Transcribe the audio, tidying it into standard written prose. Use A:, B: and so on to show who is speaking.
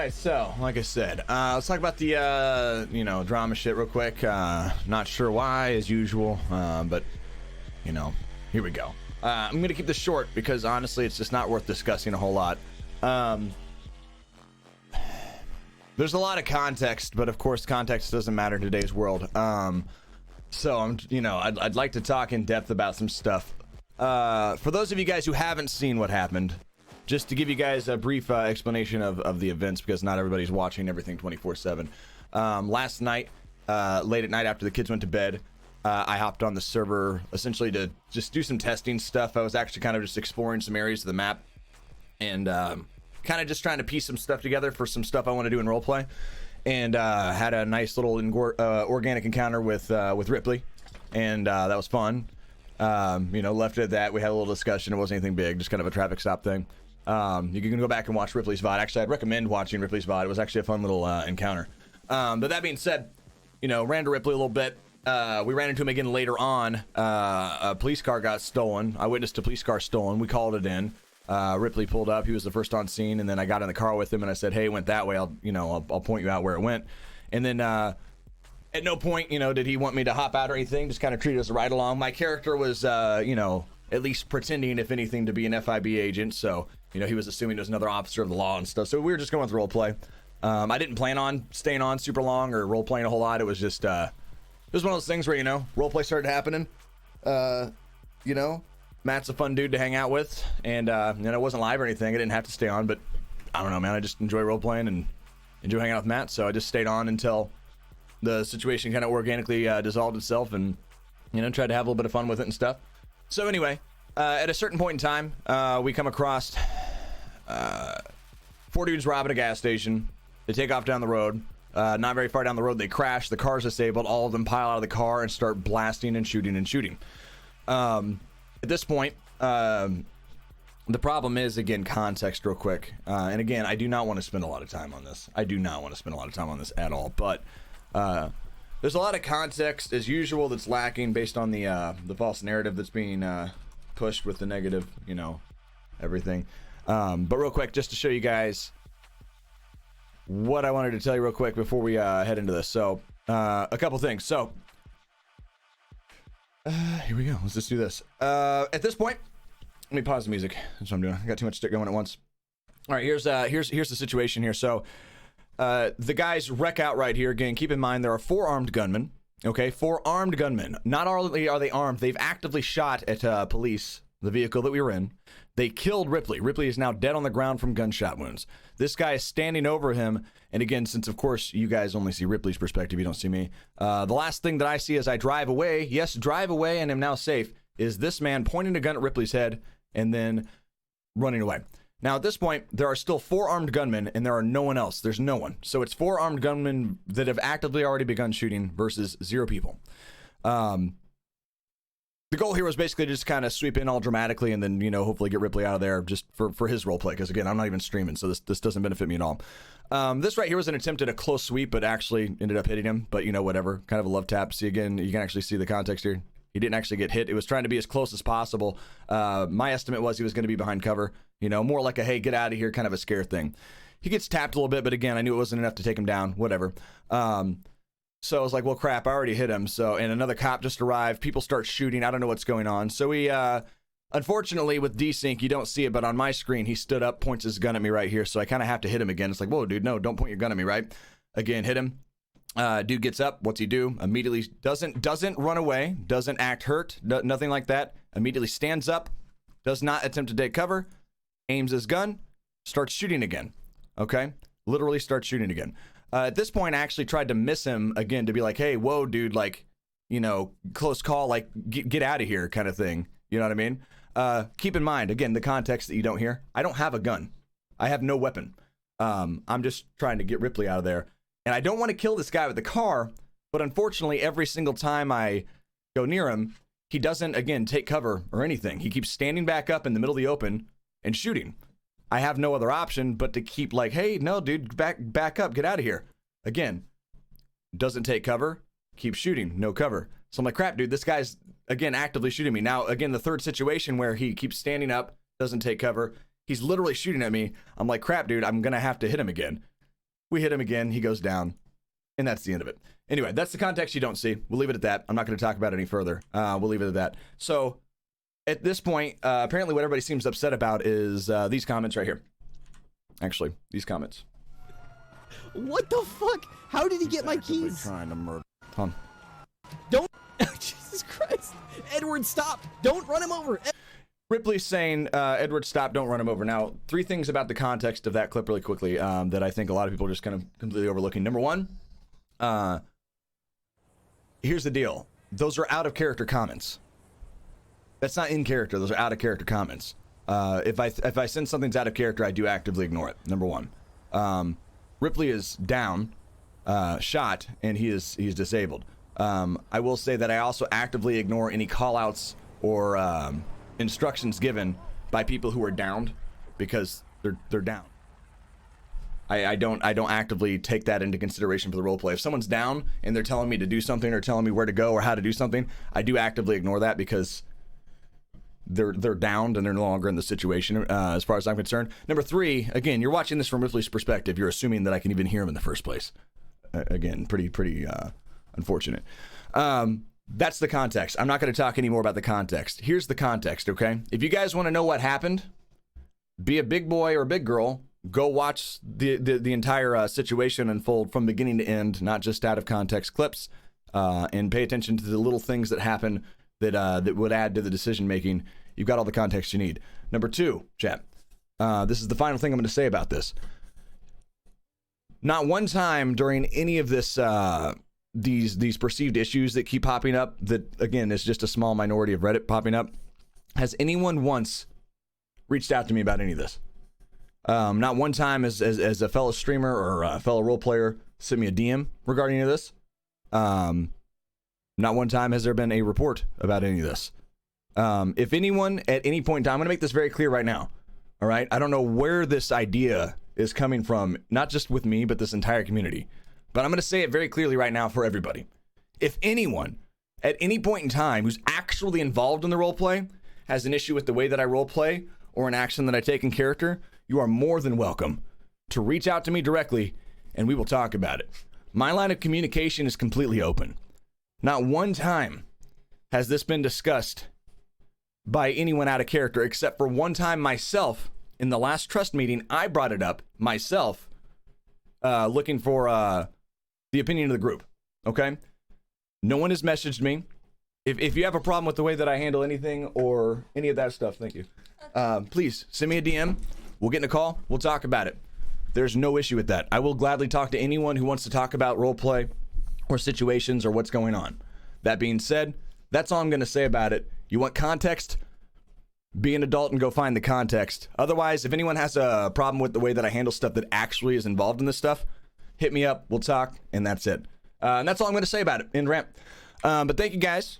A: Alright, so like I said, let's talk about the drama shit real quick. Not sure why, as usual, but here we go. I'm gonna keep this short because honestly it's just not worth discussing a whole lot. There's a lot of context, but of course context doesn't matter in today's world. So I'd like to talk in depth about some stuff. For those of you guys who haven't seen what happened, just to give you guys a brief explanation of the events, because not everybody's watching everything 24/7. Last night, late at night after the kids went to bed, I hopped on the server essentially to just do some testing stuff. I was actually kind of just exploring some areas of the map and kind of just trying to piece some stuff together for some stuff I want to do in roleplay. And had a nice little organic encounter with Ripley, and that was fun. Left it at that. We had a little discussion. It wasn't anything big, just kind of a traffic stop thing. You can go back and watch Ripley's VOD. Actually, I'd recommend watching Ripley's VOD. It was actually a fun little encounter. But that being said, ran to Ripley a little bit. We ran into him again later on. A police car got stolen. I witnessed a police car stolen. We called it in. Ripley pulled up. He was the first on scene, and then I got in the car with him and I said, "Hey, it went that way. I'll point you out where it went." And then at no point, did he want me to hop out or anything. Just kind of treated us right along. My character was, at least pretending, if anything, to be an FIB agent. So, he was assuming it was another officer of the law and stuff. So we were just going with role play. I didn't plan on staying on super long or role playing a whole lot. It was just, it was one of those things where, role play started happening. Matt's a fun dude to hang out with. And, it wasn't live or anything. I didn't have to stay on, but I don't know, man. I just enjoy role playing and enjoy hanging out with Matt. So I just stayed on until the situation kind of organically dissolved itself and, tried to have a little bit of fun with it and stuff. So anyway, at a certain point in time, we come across 4 dudes robbing a gas station. They take off down the road. Not very far down the road, they crash. The car's disabled. All of them pile out of the car and start blasting and shooting and shooting. At this point, the problem is, again, context real quick. And again, I do not want to spend a lot of time on this. I do not want to spend a lot of time on this at all. But there's a lot of context, as usual, that's lacking based on the false narrative that's being pushed with the negative, everything. But real quick, just to show you guys what I wanted to tell you real quick before we head into this. So, a couple things. So, here we go. Let's just do this. At this point, let me pause the music. That's what I'm doing. I got too much shit going at once. All right, here's the situation here. So, the guys wreck out right here. Again, keep in mind there are 4 armed gunmen. Okay, 4 armed gunmen. Not only are they armed, they've actively shot at police, the vehicle that we were in. They killed Ripley. Ripley is now dead on the ground from gunshot wounds. This guy is standing over him. And again, since of course you guys only see Ripley's perspective, you don't see me. The last thing that I see as I drive away, yes, drive away and am now safe, is this man pointing a gun at Ripley's head and then running away. Now at this point, there are still 4 armed gunmen and there are no one else. There's no one. So it's 4 armed gunmen that have actively already begun shooting versus 0 people. The goal here was basically just kind of sweep in all dramatically and then, hopefully get Ripley out of there just for his role play. Because again, I'm not even streaming, so this doesn't benefit me at all. This right here was an attempt at a close sweep, but actually ended up hitting him. But whatever, kind of a love tap. See, again, you can actually see the context here. He didn't actually get hit. It was trying to be as close as possible. My estimate was he was going to be behind cover. More like a, hey, get out of here kind of a scare thing. He gets tapped a little bit, but again, I knew it wasn't enough to take him down. Whatever. So I was like, well, crap, I already hit him. So, and another cop just arrived. People start shooting. I don't know what's going on. So we, unfortunately, with desync, you don't see it, but on my screen, he stood up, points his gun at me right here. So I kind of have to hit him again. It's like, whoa, dude, no, don't point your gun at me, right? Again, hit him. Dude gets up. What's he do? Immediately doesn't run away, doesn't act hurt, nothing like that. Immediately stands up, does not attempt to take cover, aims his gun, starts shooting again. Okay? Literally starts shooting again. At this point, I actually tried to miss him again to be like, hey, whoa, dude, like, close call, like, get out of here kind of thing. You know what I mean? Keep in mind, again, the context that you don't hear. I don't have a gun. I have no weapon. I'm just trying to get Ripley out of there. And I don't want to kill this guy with the car, but unfortunately, every single time I go near him, he doesn't, again, take cover or anything. He keeps standing back up in the middle of the open and shooting. I have no other option but to keep like, hey, no, dude, back up, get out of here. Again, doesn't take cover, keeps shooting, no cover. So I'm like, crap, dude, this guy's, again, actively shooting me. Now, again, the third situation where he keeps standing up, doesn't take cover, he's literally shooting at me. I'm like, crap, dude, I'm going to have to hit him again. We hit him again. He goes down. And that's the end of it. Anyway, that's the context you don't see. We'll leave it at that. I'm not going to talk about it any further. We'll leave it at that. So at this point, apparently what everybody seems upset about is these comments right here. Actually, these comments.
B: What the fuck? How did he get my keys?
A: Trying to murder. Hold on.
B: Don't. Jesus Christ. Edward, stop. Don't run him over.
A: Ripley's saying, Edward, stop, don't run him over. Now, 3 things about the context of that clip really quickly that I think a lot of people are just kind of completely overlooking. Number 1, here's the deal. Those are out of character comments. That's not in character. Those are out of character comments. If I sense something's out of character, I do actively ignore it. Number 1. Ripley is down, shot, and he's disabled. I will say that I also actively ignore any call-outs or instructions given by people who are downed because they're down. I don't actively take that into consideration for the role play. If someone's down and they're telling me to do something or telling me where to go or how to do something, I do actively ignore that because they're downed and they're no longer in the situation as far as I'm concerned. Number 3, again, you're watching this from Ripley's perspective. You're assuming that I can even hear him in the first place. Again, pretty unfortunate. That's the context. I'm not going to talk anymore about the context. Here's the context, okay? If you guys want to know what happened, be a big boy or a big girl, go watch the entire situation unfold from beginning to end, not just out of context clips, and pay attention to the little things that happen that would add to the decision making. You've got all the context you need. Number 2, chat. This is the final thing I'm going to say about this. Not one time during any of this these perceived issues that keep popping up, that again is just a small minority of Reddit popping up, has anyone once reached out to me about any of this. Not one time as a fellow streamer or a fellow role player sent me a DM regarding any of this. Not one time has there been a report about any of this. If anyone at any point in time, I'm going to make this very clear right now. All right. I don't know where this idea is coming from, not just with me, but this entire community. But I'm going to say it very clearly right now for everybody. If anyone at any point in time who's actually involved in the role play has an issue with the way that I role play or an action that I take in character, you are more than welcome to reach out to me directly and we will talk about it. My line of communication is completely open. Not one time has this been discussed by anyone out of character, except for one time myself in the last trust meeting. I brought it up myself, looking for the opinion of the group. Okay. No one has messaged me. If you have a problem with the way that I handle anything or any of that stuff, thank you. Please send me a DM. We'll get in a call. We'll talk about it. There's no issue with that. I will gladly talk to anyone who wants to talk about role play or situations or what's going on. That being said, that's all I'm going to say about it. You want context? Be an adult and go find the context. Otherwise, if anyone has a problem with the way that I handle stuff that actually is involved in this stuff, hit me up. We'll talk, and that's it. And that's all I'm going to say about it in rant. But thank you guys